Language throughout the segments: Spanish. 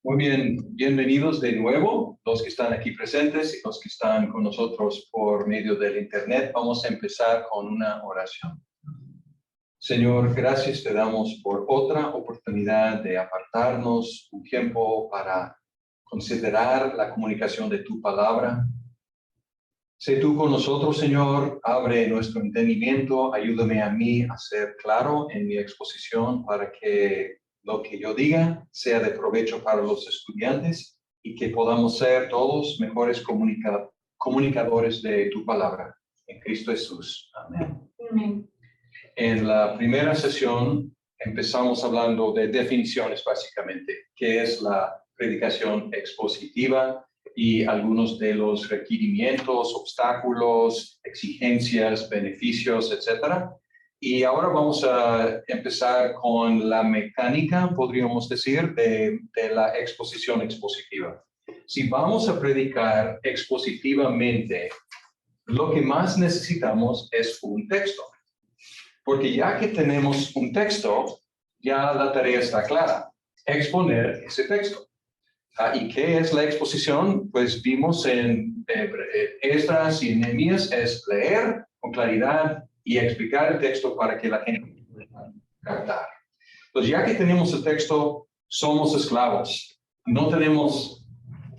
Muy bien, bienvenidos de nuevo, los que están aquí presentes y los que están con nosotros por medio del Internet. Vamos a empezar con una oración. Señor, gracias te damos por otra oportunidad de apartarnos un tiempo para considerar la comunicación de tu palabra. Sé tú con nosotros, Señor, abre nuestro entendimiento, ayúdame a mí a ser claro en mi exposición para que lo que yo diga sea de provecho para los estudiantes y que podamos ser todos mejores comunicadores de tu palabra. En Cristo Jesús. Amén. Amén. En la primera sesión empezamos hablando de definiciones básicamente, qué es la predicación expositiva y algunos de los requerimientos, obstáculos, exigencias, beneficios, etc. Y ahora vamos a empezar con la mecánica, podríamos decir, de la exposición expositiva. Si vamos a predicar expositivamente, lo que más necesitamos es un texto. Porque ya que tenemos un texto, ya la tarea está clara, exponer ese texto. ¿Y qué es la exposición? Pues vimos en Esdras y en Nehemías, es leer con claridad y explicar el texto para que la gente pueda captar. Entonces, ya que tenemos el texto, somos esclavos. No tenemos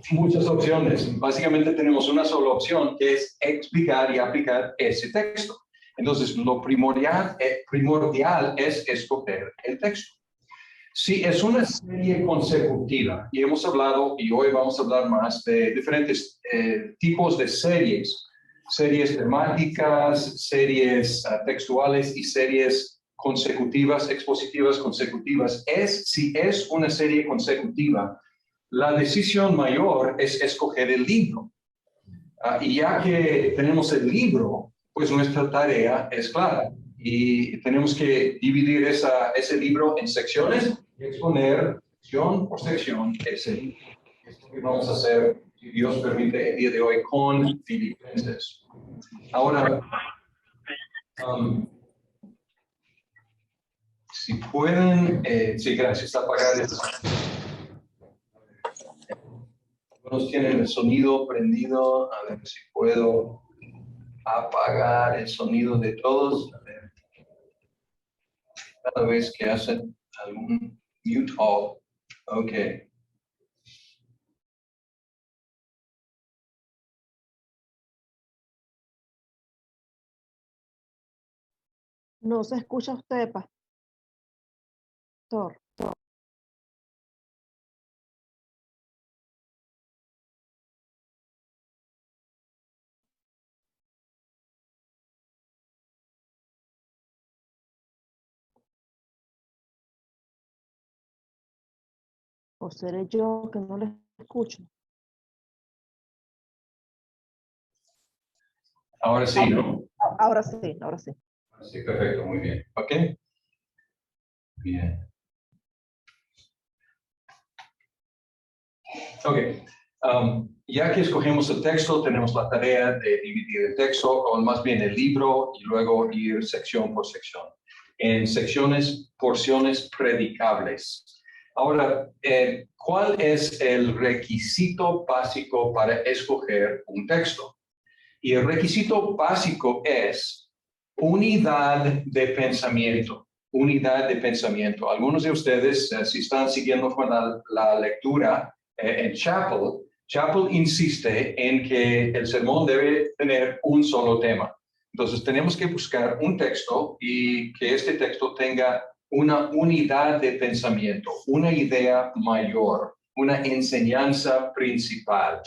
muchas opciones. Básicamente tenemos una sola opción, que es explicar y aplicar ese texto. Entonces, lo primordial es escoger el texto. Si es una serie consecutiva, y hemos hablado, y hoy vamos a hablar más de diferentes tipos de series temáticas, series textuales y series consecutivas, expositivas consecutivas. Si es una serie consecutiva, la decisión mayor es escoger el libro. Y ya que tenemos el libro, pues nuestra tarea es clara. Y tenemos que dividir ese libro en secciones y exponer sección por sección ese libro. Esto que vamos a hacer, si Dios permite, el día de hoy con Filipenses. Ahora, si pueden, sí, gracias, apagar el... Algunos tienen el sonido prendido, a ver si puedo apagar el sonido de todos. A ver. Cada vez que hacen algún mute all. Ok. No se escucha usted, pastor. ¿O seré yo que no le escucho? Ahora sí, ¿no? Ahora sí, ahora sí. Sí, perfecto, muy bien. Ok. Bien. Ok. Ya que escogemos el texto, tenemos la tarea de dividir el texto, o más bien el libro, y luego ir sección por sección. En secciones, porciones predicables. Ahora, ¿cuál es el requisito básico para escoger un texto? Y el requisito básico es unidad de pensamiento. Unidad de pensamiento. Algunos de ustedes, si están siguiendo con la lectura en Chapel insiste en que el sermón debe tener un solo tema. Entonces tenemos que buscar un texto y que este texto tenga una unidad de pensamiento, una idea mayor, una enseñanza principal.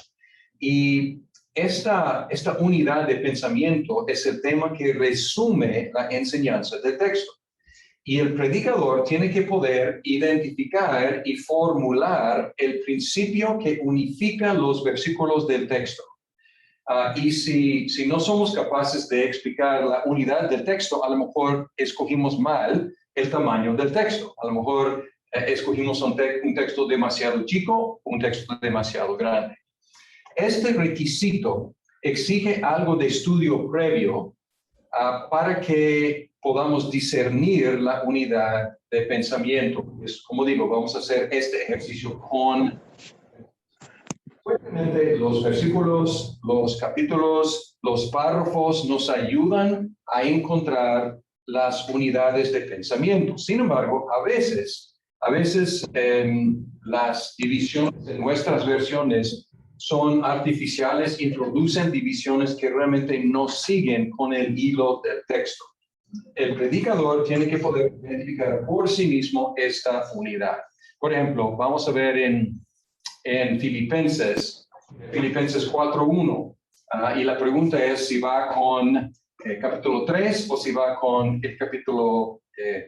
Y esta unidad de pensamiento es el tema que resume la enseñanza del texto. Y el predicador tiene que poder identificar y formular el principio que unifica los versículos del texto. Y si no somos capaces de explicar la unidad del texto, a lo mejor escogimos mal el tamaño del texto. A lo mejor escogimos un texto demasiado chico, un texto demasiado grande. Este requisito exige algo de estudio previo para que podamos discernir la unidad de pensamiento. Es, como digo, vamos a hacer este ejercicio con frecuentemente los versículos, los capítulos, los párrafos nos ayudan a encontrar las unidades de pensamiento. Sin embargo, a veces las divisiones de nuestras versiones son artificiales, introducen divisiones que realmente no siguen con el hilo del texto. El predicador tiene que poder identificar por sí mismo esta unidad. Por ejemplo, vamos a ver en Filipenses 4:1, y la pregunta es si va con capítulo 3 o si va con el capítulo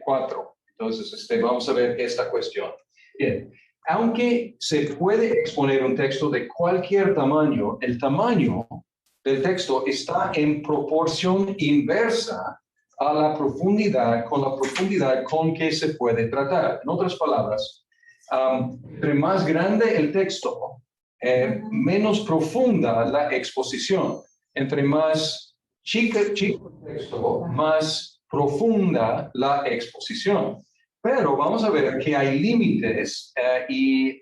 4. Entonces, vamos a ver esta cuestión. Bien, aunque se puede exponer un texto de cualquier tamaño, el tamaño del texto está en proporción inversa a la profundidad con que se puede tratar. En otras palabras, entre más grande el texto, menos profunda la exposición. Entre más chico el texto, más profunda la exposición. Pero vamos a ver que hay límites y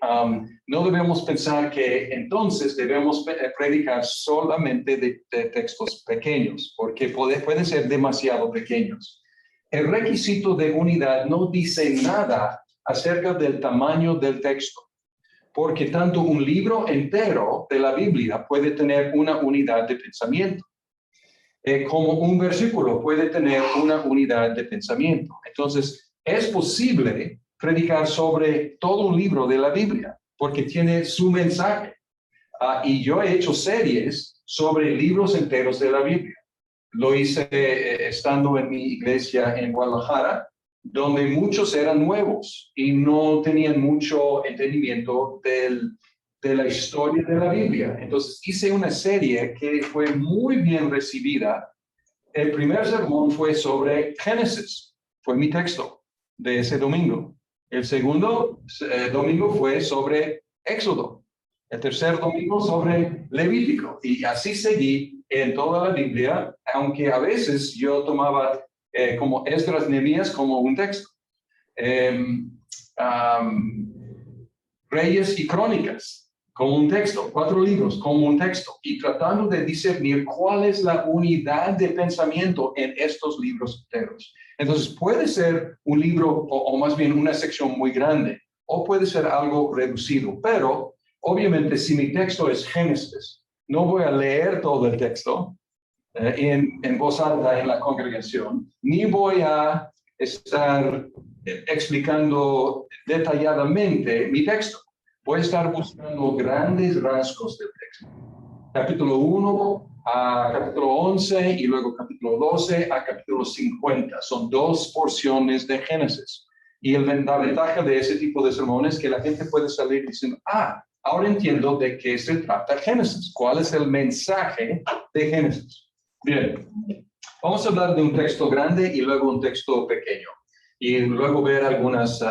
no debemos pensar que entonces debemos predicar solamente de textos pequeños, porque pueden ser demasiado pequeños. El requisito de unidad no dice nada acerca del tamaño del texto, porque tanto un libro entero de la Biblia puede tener una unidad de pensamiento, como un versículo puede tener una unidad de pensamiento. Entonces, es posible predicar sobre todo un libro de la Biblia, porque tiene su mensaje. Y yo he hecho series sobre libros enteros de la Biblia. Lo hice estando en mi iglesia en Guadalajara, donde muchos eran nuevos y no tenían mucho entendimiento de la historia de la Biblia. Entonces hice una serie que fue muy bien recibida. El primer sermón fue sobre Génesis, fue mi texto de ese domingo. El segundo domingo fue sobre Éxodo. El tercer domingo sobre Levítico. Y así seguí en toda la Biblia, aunque a veces yo tomaba como Esdras, Nehemías como un texto. Reyes y Crónicas como un texto, 4 libros como un texto, y tratando de discernir cuál es la unidad de pensamiento en estos libros enteros. Entonces puede ser un libro o más bien una sección muy grande, o puede ser algo reducido, pero obviamente si mi texto es Génesis, no voy a leer todo el texto en voz alta en la congregación, ni voy a estar explicando detalladamente mi texto. Voy a estar buscando grandes rasgos del texto. Capítulo 1 a capítulo 11 y luego capítulo 12 a capítulo 50. Son 2 porciones de Génesis. Y la ventaja de ese tipo de sermones es que la gente puede salir diciendo, ahora entiendo de qué se trata Génesis. ¿Cuál es el mensaje de Génesis? Bien, vamos a hablar de un texto grande y luego un texto pequeño. Y luego ver algunos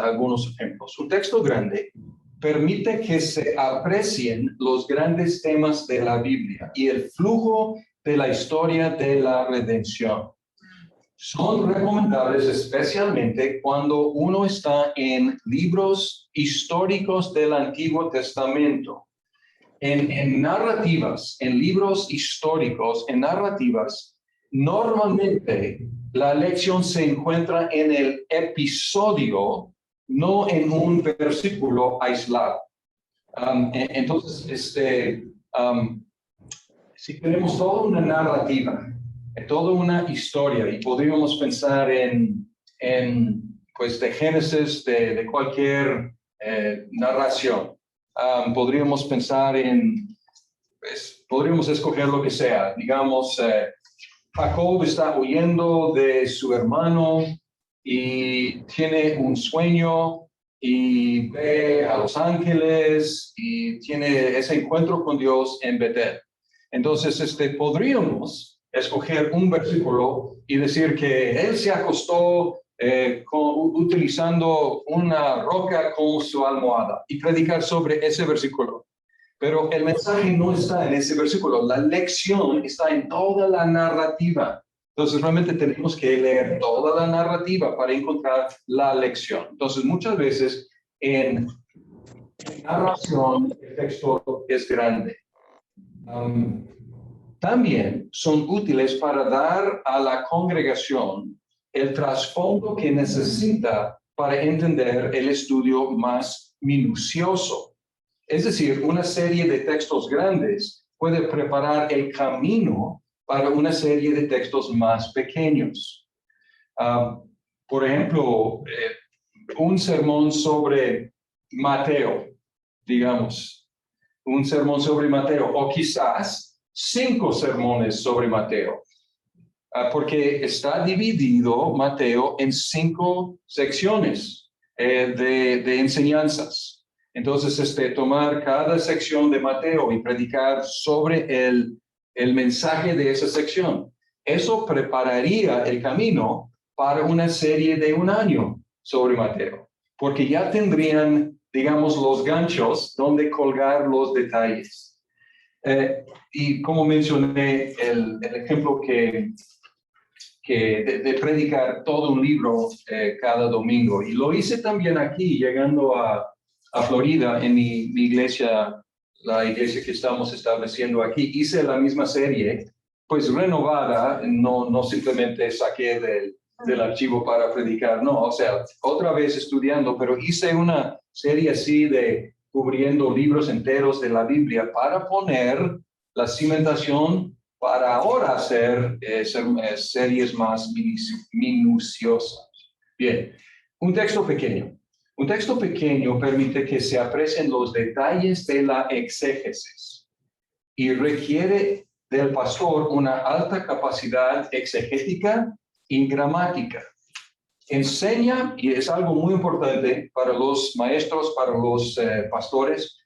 ejemplos. Un texto grande permite que se aprecien los grandes temas de la Biblia y el flujo de la historia de la redención. Son recomendables especialmente cuando uno está en libros históricos del Antiguo Testamento. En narrativas, en libros históricos, en narrativas, normalmente la lección se encuentra en el episodio, no en un versículo aislado. Entonces, si tenemos toda una narrativa, toda una historia, y podríamos pensar pues de Génesis, de cualquier narración, podríamos pensar podríamos escoger lo que sea. Digamos, Jacob está huyendo de su hermano y tiene un sueño y ve a los ángeles y tiene ese encuentro con Dios en Betel. Entonces, podríamos escoger un versículo y decir que él se acostó utilizando una roca como su almohada y predicar sobre ese versículo. Pero el mensaje no está en ese versículo. La lección está en toda la narrativa. Entonces, realmente tenemos que leer toda la narrativa para encontrar la lección. Entonces, muchas veces en narración el texto es grande. También son útiles para dar a la congregación el trasfondo que necesita para entender el estudio más minucioso. Es decir, una serie de textos grandes puede preparar el camino para una serie de textos más pequeños. Por ejemplo, un sermón sobre Mateo, digamos, un sermón sobre Mateo, o quizás 5 sermones sobre Mateo, porque está dividido Mateo en 5 secciones de enseñanzas. Entonces, tomar cada sección de Mateo y predicar sobre el mensaje de esa sección, eso prepararía el camino para una serie de 1 año sobre Mateo, porque ya tendrían, digamos, los ganchos donde colgar los detalles. Y como mencioné, el ejemplo de predicar todo un libro cada domingo, y lo hice también aquí, llegando a Florida, en mi iglesia, la iglesia que estamos estableciendo aquí, hice la misma serie, pues renovada, no simplemente saqué del archivo para predicar, no, o sea, otra vez estudiando, pero hice una serie así de cubriendo libros enteros de la Biblia para poner la cimentación para ahora hacer series más minuciosas. Bien, un texto pequeño. Un texto pequeño permite que se aprecien los detalles de la exégesis y requiere del pastor una alta capacidad exegética y gramática. Enseña, y es algo muy importante para los maestros, para los pastores,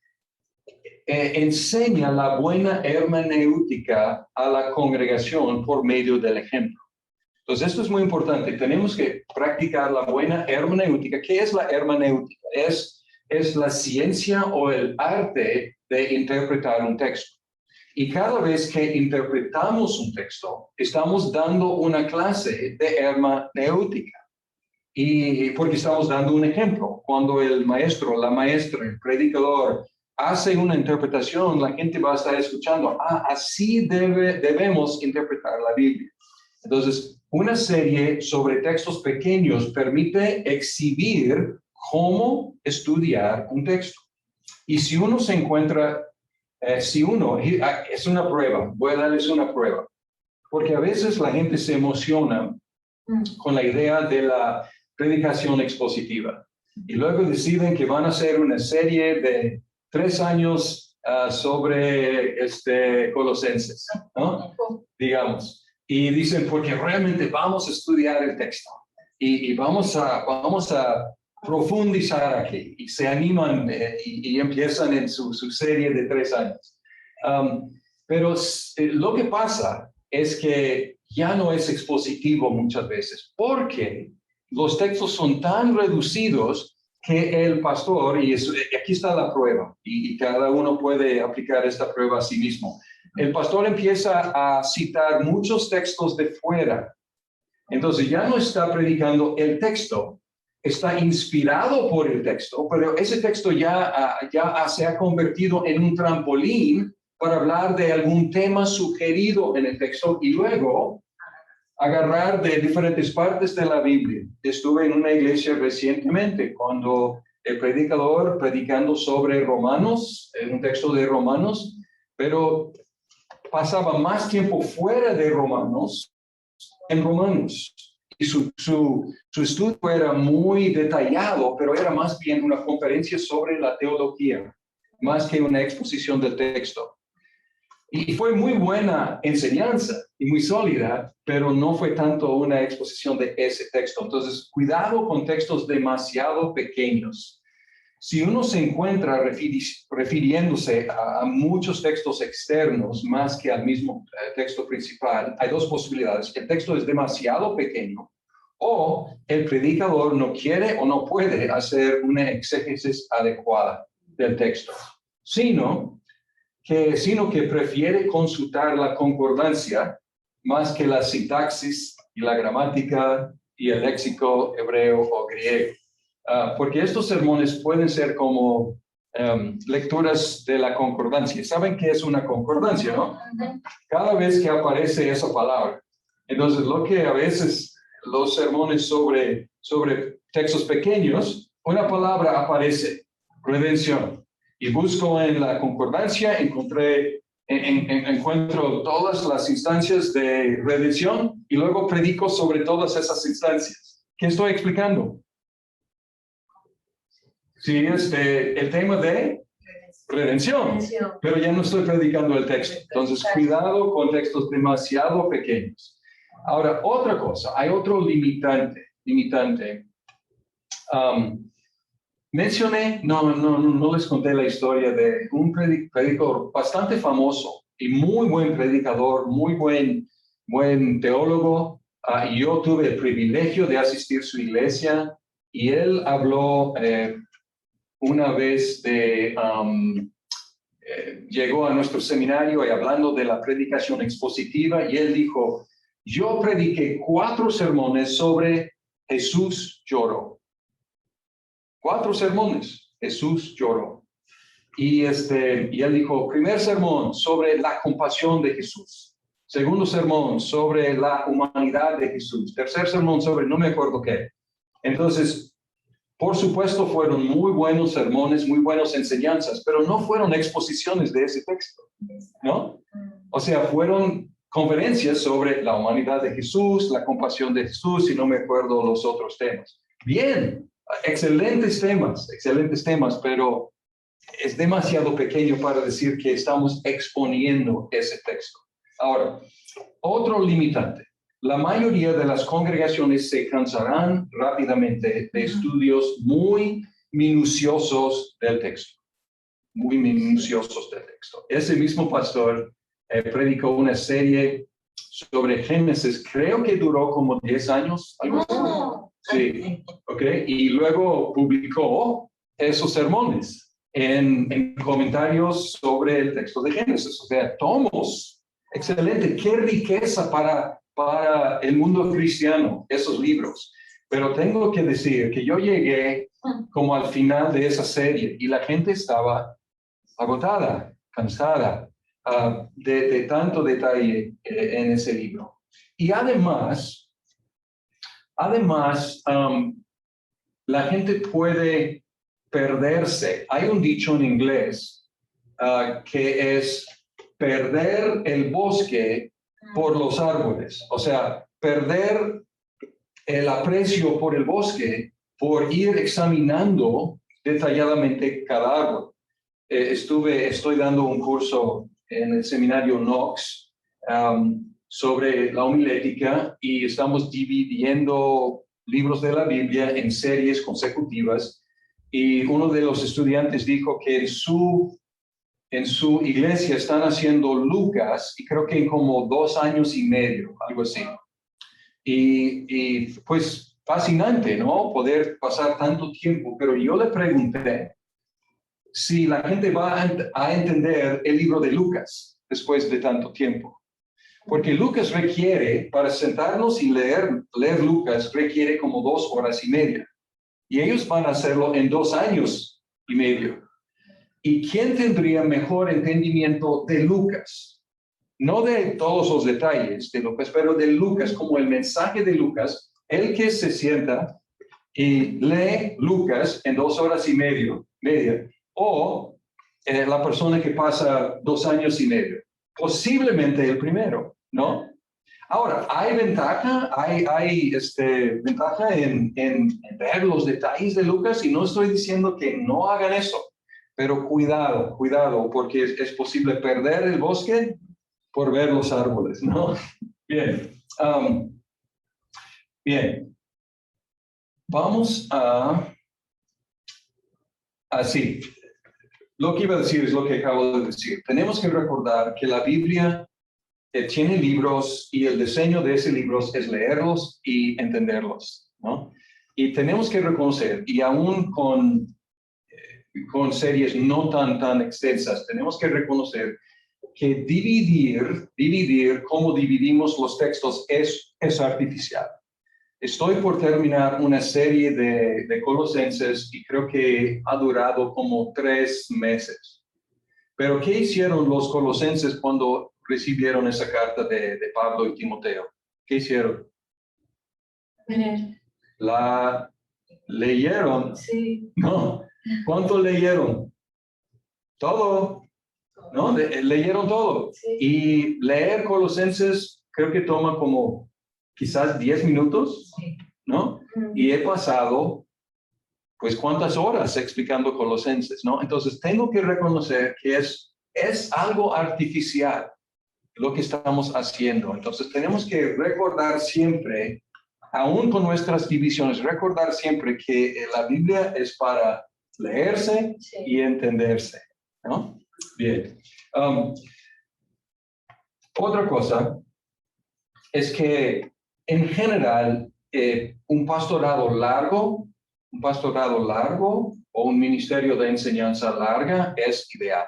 enseña la buena hermenéutica a la congregación por medio del ejemplo. Entonces, esto es muy importante. Tenemos que practicar la buena hermenéutica. ¿Qué es la hermenéutica? Es la ciencia o el arte de interpretar un texto. Y cada vez que interpretamos un texto, estamos dando una clase de hermenéutica. Y porque estamos dando un ejemplo. Cuando el maestro, la maestra, el predicador hace una interpretación, la gente va a estar escuchando, así debemos interpretar la Biblia. Entonces, una serie sobre textos pequeños permite exhibir cómo estudiar un texto. Y si uno se encuentra, es una prueba, voy a darles una prueba, porque a veces la gente se emociona con la idea de la predicación expositiva y luego deciden que van a hacer una serie de 3 años sobre Colosenses, ¿no? Digamos. Y dicen, porque realmente vamos a estudiar el texto y vamos a profundizar aquí. Y se animan y empiezan en su serie de 3 años. Pero lo que pasa es que ya no es expositivo muchas veces, porque los textos son tan reducidos que el pastor, y aquí está la prueba, y cada uno puede aplicar esta prueba a sí mismo. El pastor empieza a citar muchos textos de fuera. Entonces ya no está predicando el texto, está inspirado por el texto, pero ese texto ya se ha convertido en un trampolín para hablar de algún tema sugerido en el texto y luego agarrar de diferentes partes de la Biblia. Estuve en una iglesia recientemente cuando el predicador predicando sobre Romanos, un texto de Romanos, pero pasaba más tiempo fuera de Romanos en Romanos. Y su estudio era muy detallado, pero era más bien una conferencia sobre la teología, más que una exposición del texto. Y fue muy buena enseñanza y muy sólida, pero no fue tanto una exposición de ese texto. Entonces, cuidado con textos demasiado pequeños. Si uno se encuentra refiriéndose a muchos textos externos más que al mismo texto principal, hay 2 posibilidades. El texto es demasiado pequeño o el predicador no quiere o no puede hacer una exégesis adecuada del texto, sino que prefiere consultar la concordancia más que la sintaxis y la gramática y el léxico hebreo o griego. Porque estos sermones pueden ser como lecturas de la concordancia. ¿Saben qué es una concordancia, no? Cada vez que aparece esa palabra. Entonces, lo que a veces los sermones sobre textos pequeños, una palabra aparece, redención. Y busco en la concordancia, encuentro todas las instancias de redención y luego predico sobre todas esas instancias. ¿Qué estoy explicando? Sí, el tema de redención, pero ya no estoy predicando el texto. Entonces, cuidado con textos demasiado pequeños. Ahora, otra cosa, hay otro limitante. Mencioné, no les conté la historia de un predicador bastante famoso y muy buen predicador, muy buen teólogo. Y yo tuve el privilegio de asistir a su iglesia y él habló una vez llegó a nuestro seminario y hablando de la predicación expositiva y él dijo, yo prediqué 4 sermones sobre Jesús lloró. 4 sermones, Jesús lloró. Y él dijo, primer sermón sobre la compasión de Jesús. Segundo sermón sobre la humanidad de Jesús. Tercer sermón sobre no me acuerdo qué. Entonces, por supuesto, fueron muy buenos sermones, muy buenas enseñanzas, pero no fueron exposiciones de ese texto, ¿no? O sea, fueron conferencias sobre la humanidad de Jesús, la compasión de Jesús, y no me acuerdo los otros temas. Bien, excelentes temas, pero es demasiado pequeño para decir que estamos exponiendo ese texto. Ahora, otro limitante. La mayoría de las congregaciones se cansarán rápidamente de estudios muy minuciosos del texto. Muy minuciosos del texto. Ese mismo pastor predicó una serie sobre Génesis, creo que duró como 10 años, algo así. Sí, ok. Y luego publicó esos sermones en comentarios sobre el texto de Génesis. O sea, tomos. Excelente. Qué riqueza para el mundo cristiano, esos libros. Pero tengo que decir que yo llegué como al final de esa serie y la gente estaba agotada, cansada de tanto detalle en ese libro. Y además, la gente puede perderse. Hay un dicho en inglés que es perder el bosque por los árboles. O sea, perder el aprecio por el bosque por ir examinando detalladamente cada árbol. Estoy dando un curso en el seminario Knox sobre la homilética y estamos dividiendo libros de la Biblia en series consecutivas y uno de los estudiantes dijo que en su iglesia están haciendo Lucas y creo que en como 2 años y medio, algo así. Y pues fascinante, ¿no? Poder pasar tanto tiempo, pero yo le pregunté si la gente va a entender el libro de Lucas después de tanto tiempo. Porque Lucas requiere, para sentarnos y leer Lucas, requiere como 2 horas y media. Y ellos van a hacerlo en 2 años y medio. ¿Y quién tendría mejor entendimiento de Lucas? No de todos los detalles de Lucas, pero de Lucas, como el mensaje de Lucas, el que se sienta y lee Lucas en 2 horas y media, o la persona que pasa 2 años y medio. Posiblemente el primero, ¿no? Ahora, hay ventaja, hay ventaja en ver los detalles de Lucas y no estoy diciendo que no hagan eso, pero cuidado, porque es posible perder el bosque por ver los árboles, ¿no? Bien. Bien. Vamos así. Lo que iba a decir es lo que acabo de decir. Tenemos que recordar que la Biblia tiene libros y el diseño de esos libros es leerlos y entenderlos, ¿no? Y tenemos que reconocer, y aún con series no tan extensas, tenemos que reconocer que dividir como dividimos los textos es artificial. Estoy por terminar una serie de Colosenses y creo que ha durado como 3 meses. Pero ¿qué hicieron los colosenses cuando recibieron esa carta de Pablo y Timoteo? ¿Qué hicieron? ¿La leyeron? Sí. No. ¿Cuánto leyeron? Todo. ¿No? Leyeron todo. Sí. Y leer Colosenses creo que toma como quizás 10 minutos, Sí. ¿no? Y he pasado, pues, ¿cuántas horas explicando Colosenses, no? Entonces, tengo que reconocer que es algo artificial lo que estamos haciendo. Entonces, tenemos que recordar siempre, aún con nuestras divisiones, recordar siempre que la Biblia es para leerse y entenderse, ¿no? Bien. Otra cosa es que, en general, un pastorado largo o un ministerio de enseñanza larga es ideal.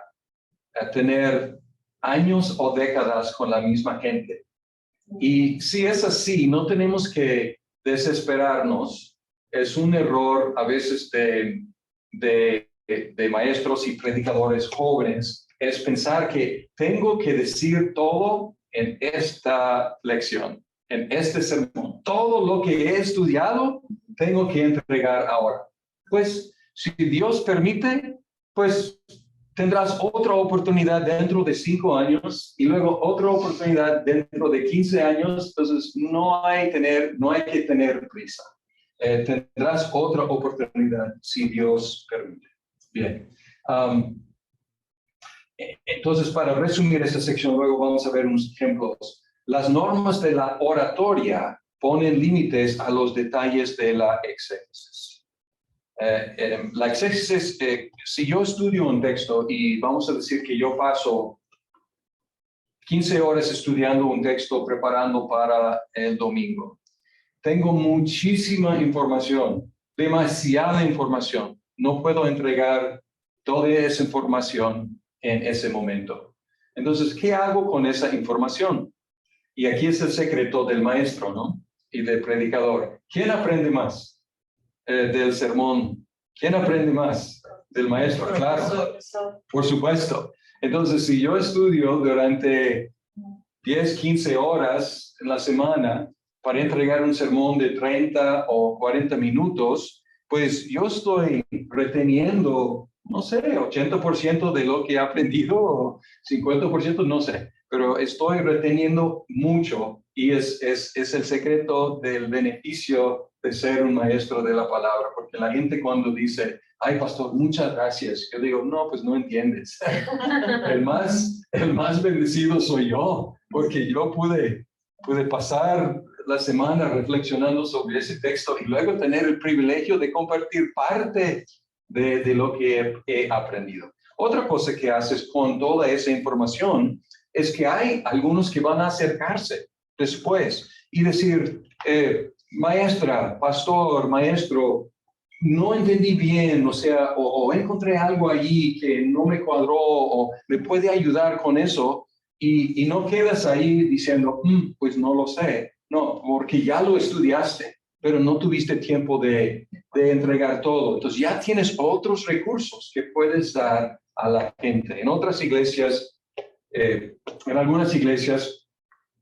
Tener años o décadas con la misma gente. Y si es así, no tenemos que desesperarnos. Es un error a veces de maestros y predicadores jóvenes, es pensar que tengo que decir todo en esta lección, en este sermón. Todo lo que he estudiado, tengo que entregar ahora. Pues, si Dios permite, pues tendrás otra oportunidad dentro de 5 años y luego otra oportunidad dentro de 15 años. Entonces, no hay que tener prisa. Tendrás otra oportunidad si Dios permite. Bien. Entonces, para resumir esta sección, luego vamos a ver unos ejemplos. Las normas de la oratoria ponen límites a los detalles de la exégesis. La exégesis, si yo estudio un texto y vamos a decir que yo paso 15 horas estudiando un texto preparando para el domingo, tengo muchísima información, demasiada información. No puedo entregar toda esa información en ese momento. Entonces, ¿qué hago con esa información? Y aquí es el secreto del maestro, ¿no? Y del predicador. ¿Quién aprende más del sermón? ¿Quién aprende más del maestro? Claro, por supuesto. Entonces, si yo estudio durante 10, 15 horas en la semana para entregar un sermón de 30 o 40 minutos, pues yo estoy reteniendo, no sé, 80% de lo que he aprendido, o 50%, no sé, pero estoy reteniendo mucho y es el secreto del beneficio de ser un maestro de la palabra, porque la gente cuando dice, ay, pastor, muchas gracias, yo digo, no, pues no entiendes. El más bendecido soy yo, porque yo pude pasar la semana reflexionando sobre ese texto y luego tener el privilegio de compartir parte de lo que he aprendido. Otra cosa que haces con toda esa información es que hay algunos que van a acercarse después y decir, maestra, pastor, maestro, no entendí bien, o sea, o encontré algo allí que no me cuadró, o me puede ayudar con eso, y no quedas ahí diciendo, pues no lo sé. No, porque ya lo estudiaste, pero no tuviste tiempo de entregar todo. Entonces ya tienes otros recursos que puedes dar a la gente. En otras iglesias, en algunas iglesias,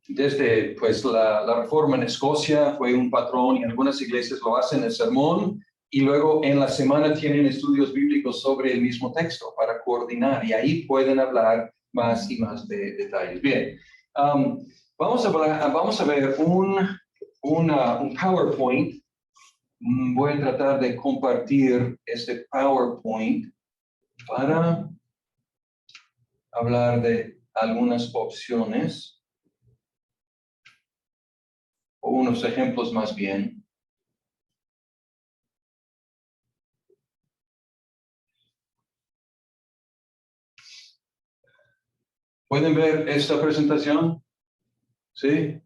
desde pues la reforma en Escocia fue un patrón, y algunas iglesias lo hacen en el sermón, y luego en la semana tienen estudios bíblicos sobre el mismo texto para coordinar, y ahí pueden hablar más y más de detalles. Bien, vamos a ver un PowerPoint. Voy a tratar de compartir este PowerPoint para hablar de algunas opciones, o unos ejemplos más bien. ¿Pueden ver esta presentación? ¿Sí?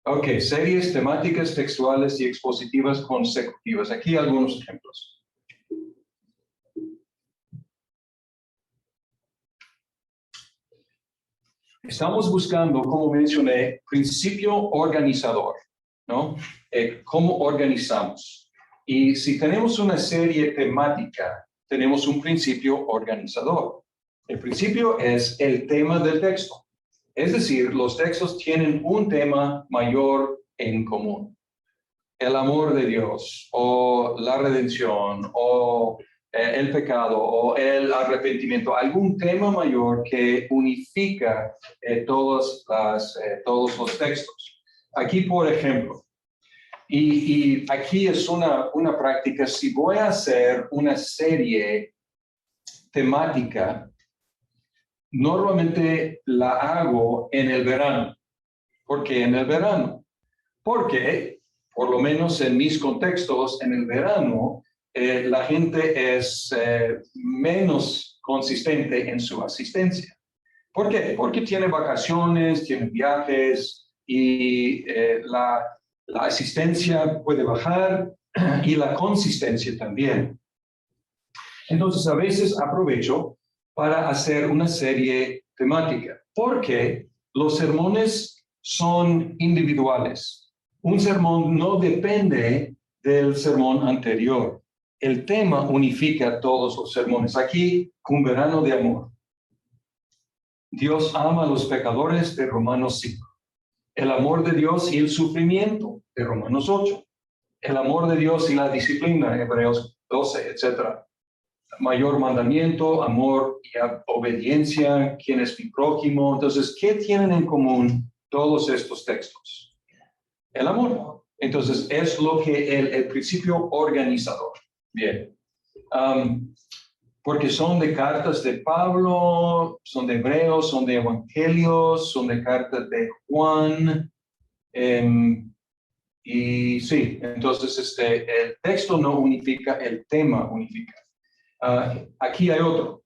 Ok, series temáticas, textuales y expositivas consecutivas. Aquí algunos ejemplos. estamos buscando, como mencioné, principio organizador, ¿no? ¿Cómo organizamos? Y si tenemos una serie temática, tenemos un principio organizador. El principio es el tema del texto. Es decir, los textos tienen un tema mayor en común. El amor de Dios, o la redención, o el pecado, o el arrepentimiento, algún tema mayor que unifica todos los textos. Aquí, por ejemplo, y aquí es una práctica, si voy a hacer una serie temática, normalmente la hago en el verano. ¿Por qué en el verano? Porque, por lo menos en mis contextos, en el verano, la gente es menos consistente en su asistencia. ¿Por qué? Porque tiene vacaciones, tiene viajes y la asistencia puede bajar y la consistencia también. Entonces, a veces aprovecho para hacer una serie temática, porque los sermones son individuales. Un sermón no depende del sermón anterior. El tema unifica todos los sermones. Aquí, un verano de amor. Dios ama a los pecadores, de Romanos 5. El amor de Dios y el sufrimiento, de Romanos 8. El amor de Dios y la disciplina, Hebreos 12, etc. Mayor mandamiento, amor y obediencia, quién es mi prójimo. Entonces, ¿qué tienen en común todos estos textos? El amor. Entonces, es lo que el principio organizador. Bien. Porque son de cartas de Pablo, son de Hebreos, son de Evangelios, son de cartas de Juan. Y sí, entonces el texto no unifica, el tema unifica. Aquí hay otro.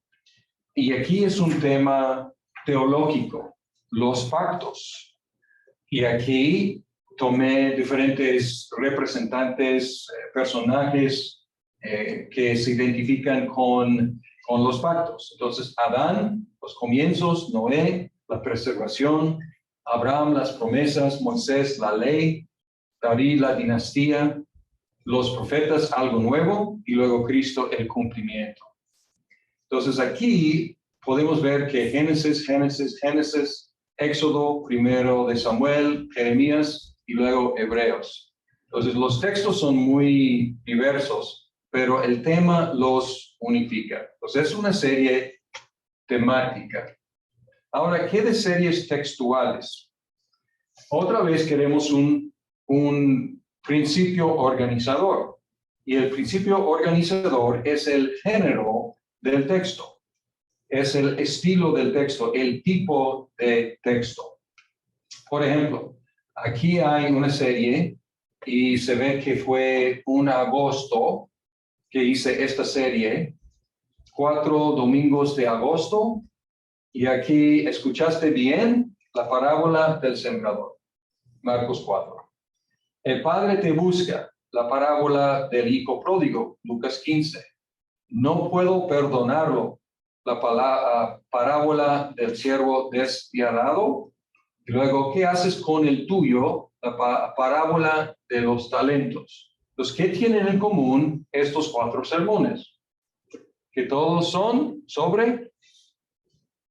Y aquí es un tema teológico, los pactos. Y aquí tomé diferentes representantes, personajes que se identifican con los pactos. Entonces, Adán, los comienzos, Noé, la preservación, Abraham, las promesas, Moisés, la ley, David, la dinastía, los profetas, algo nuevo, y luego Cristo, el cumplimiento. Entonces, aquí podemos ver que Génesis, Éxodo, primero de Samuel, Jeremías y luego Hebreos. Entonces, los textos son muy diversos, pero el tema los unifica. Entonces, es una serie temática. Ahora, ¿qué de series textuales? Otra vez queremos un principio organizador. Y el principio organizador es el género del texto. Es el estilo del texto, el tipo de texto. Por ejemplo, aquí hay una serie y se ve que fue un agosto que hice esta serie, 4 domingos de agosto, y aquí escuchaste bien la parábola del sembrador, Marcos 4. El padre te busca, la parábola del hijo pródigo, Lucas 15. No puedo perdonarlo, la parábola del siervo despiadado. Y luego, ¿qué haces con el tuyo? La parábola de los talentos. Entonces, ¿qué tienen en común estos 4 sermones? Que todos son sobre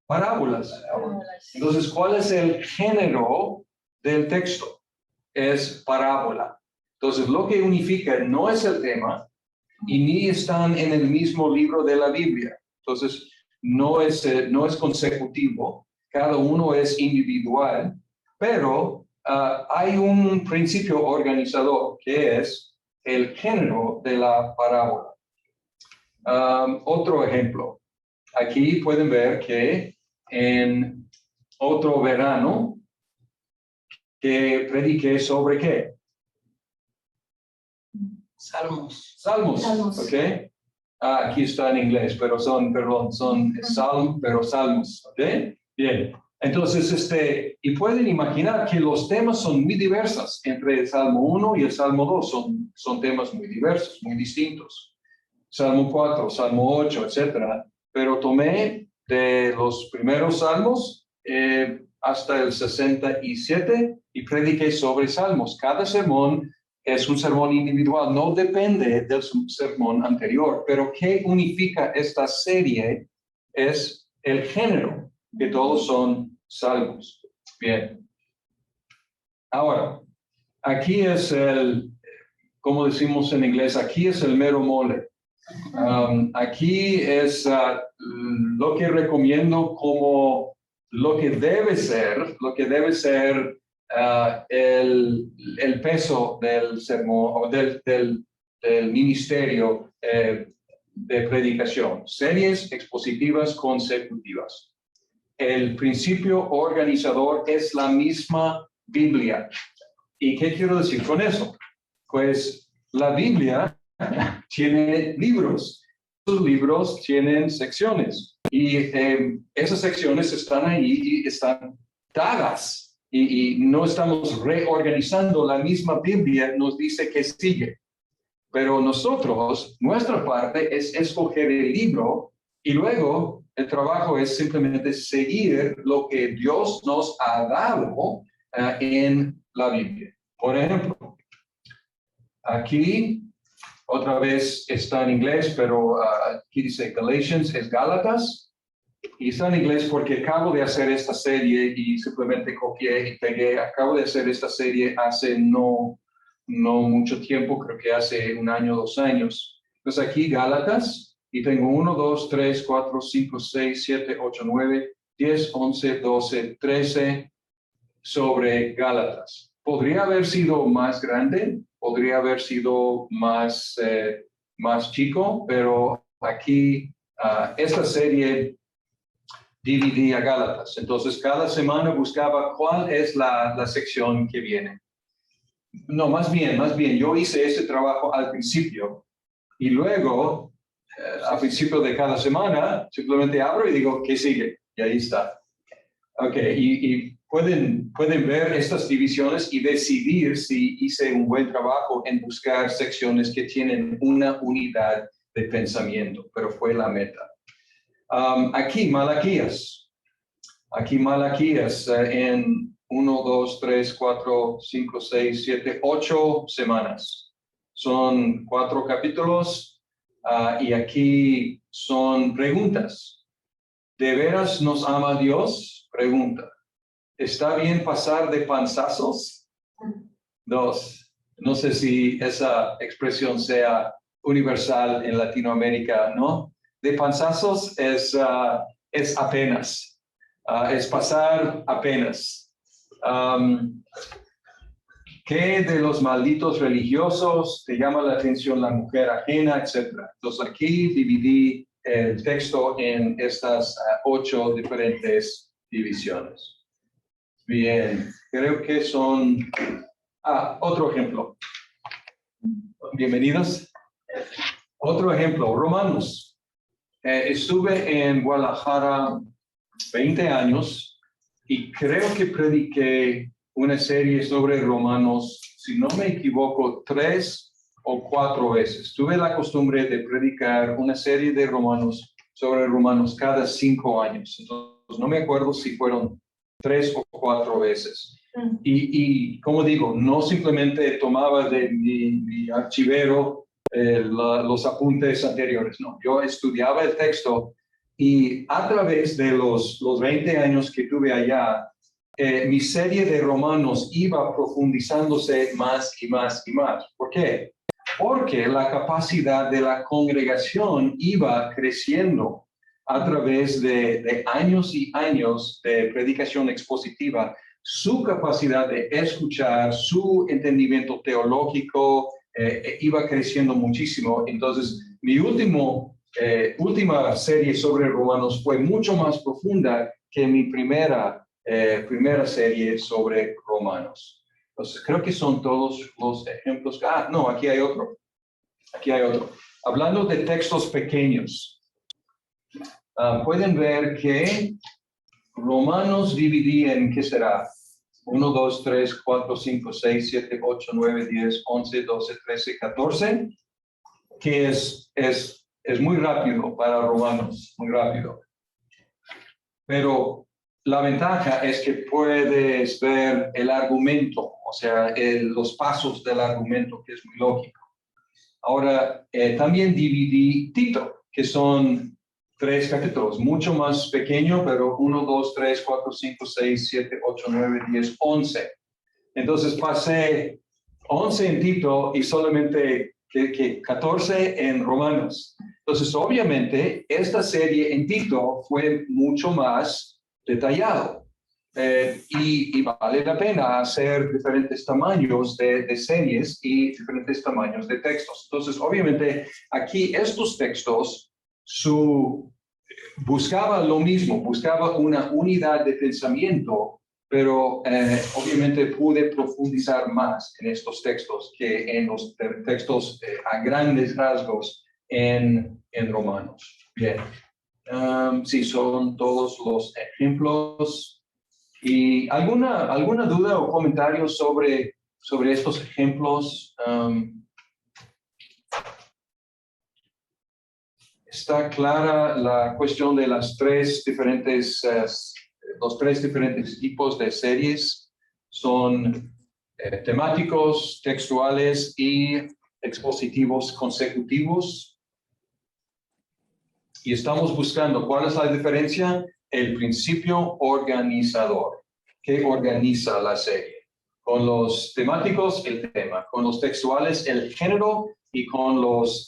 parábolas. Entonces, ¿cuál es el género del texto? Es parábola. Entonces, lo que unifica no es el tema y ni están en el mismo libro de la Biblia. Entonces, no es consecutivo, cada uno es individual, pero hay un principio organizador que es el género de la parábola. Otro ejemplo. Aquí pueden ver que en otro verano que prediqué sobre ¿qué? Salmos. ¿Ok? Aquí está en inglés, pero son salmos, ¿ok? Bien. Entonces, y pueden imaginar que los temas son muy diversos. Entre el Salmo 1 y el Salmo 2 son temas muy diversos, muy distintos. Salmo 4, Salmo 8, etcétera. Pero tomé de los primeros salmos hasta el 67 y prediqué sobre Salmos. Cada sermón es un sermón individual, no depende del sermón anterior, pero ¿qué unifica esta serie? Es el género, que todos son salmos. Bien. Ahora, aquí es como decimos en inglés, aquí es el mero mole. Aquí es lo que recomiendo como lo que debe ser el peso del sermón o del ministerio de predicación. Series expositivas consecutivas. El principio organizador es la misma Biblia. ¿Y qué quiero decir con eso? Pues la Biblia tiene libros. Esos libros tienen secciones. Y esas secciones están ahí y están dadas. Y no estamos reorganizando. La misma Biblia nos dice que sigue. Pero nosotros, nuestra parte es escoger el libro y luego el trabajo es simplemente seguir lo que Dios nos ha dado en la Biblia. Por ejemplo, aquí otra vez está en inglés, pero aquí dice Galatians, es Gálatas. Y está en inglés porque acabo de hacer esta serie y simplemente copié y pegué. Acabo de hacer esta serie hace no mucho tiempo, creo que hace 1 año, 2 años. Entonces aquí Gálatas, y tengo 1, 2, 3, 4, 5, 6, 7, 8, 9, 10, 11, 12, 13 sobre Gálatas. Podría haber sido más grande, podría haber sido más chico, pero aquí esta serie dividí a Gálatas. Entonces cada semana buscaba cuál es la sección que viene. No, más bien, yo hice ese trabajo al principio y luego, al principio de cada semana, simplemente abro y digo, ¿qué sigue? Y ahí está. Ok, y pueden ver estas divisiones y decidir si hice un buen trabajo en buscar secciones que tienen una unidad de pensamiento, pero fue la meta. Aquí Malaquías en 1, 2, 3, 4, 5, 6, 7, 8 semanas. Son 4 capítulos y aquí son preguntas. ¿De veras nos ama Dios? Pregunta. ¿Está bien pasar de panzazos? 2. No sé si esa expresión sea universal en Latinoamérica, ¿no? De panzazos es apenas. Es pasar apenas. ¿Qué de los malditos religiosos te llama la atención la mujer ajena, etcétera? Entonces aquí dividí el texto en estas 8 diferentes divisiones. Bien, creo que son... otro ejemplo. Bienvenidos. Otro ejemplo, Romanos. Estuve en Guadalajara 20 años y creo que prediqué una serie sobre Romanos, si no me equivoco, 3 o 4 veces. Tuve la costumbre de predicar una serie de Romanos sobre Romanos cada 5 años. Entonces, no me acuerdo si fueron 3 o 4 veces. Y como digo, no simplemente tomaba de mi archivero los apuntes anteriores, no. Yo estudiaba el texto y a través de los 20 años que tuve allá, mi serie de Romanos iba profundizándose más y más y más. ¿Por qué? Porque la capacidad de la congregación iba creciendo a través de años y años de predicación expositiva. Su capacidad de escuchar, su entendimiento teológico iba creciendo muchísimo. Entonces, mi última serie sobre Romanos fue mucho más profunda que mi primera serie sobre Romanos. Entonces, creo que son todos los ejemplos. No, aquí hay otro. Hablando de textos pequeños, pueden ver que Romanos dividí en, ¿qué será? 1, 2, 3, 4, 5, 6, 7, 8, 9, 10, 11, 12, 13, 14, que es muy rápido para Romanos, muy rápido. Pero La ventaja es que puedes ver el argumento, o sea, los pasos del argumento, que es muy lógico. Ahora, también dividí Tito, que son 3 capítulos, mucho más pequeño, pero 1, 2, 3, 4, 5, 6, 7, 8, 9, 10, 11. Entonces pasé 11 en Tito y solamente 14 en Romanos. Entonces, obviamente, esta serie en Tito fue mucho más detallado. Y vale la pena hacer diferentes tamaños de series y diferentes tamaños de textos. Entonces, obviamente, aquí estos textos buscaba lo mismo, buscaba una unidad de pensamiento, pero obviamente pude profundizar más en estos textos que en los textos a grandes rasgos en Romanos. Bien, sí, son todos los ejemplos. ¿Y alguna duda o comentario sobre estos ejemplos? Está clara la cuestión de los 3 diferentes tipos de series. Son temáticos, textuales y expositivos consecutivos. Y estamos buscando, ¿cuál es la diferencia? El principio organizador, que organiza la serie. Con los temáticos, el tema. Con los textuales, el género. Y con los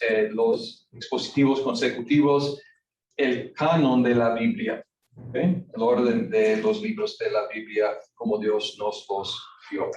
expositivos consecutivos, el canon de la Biblia. ¿Okay? El orden de los libros de la Biblia, como Dios nos los dio.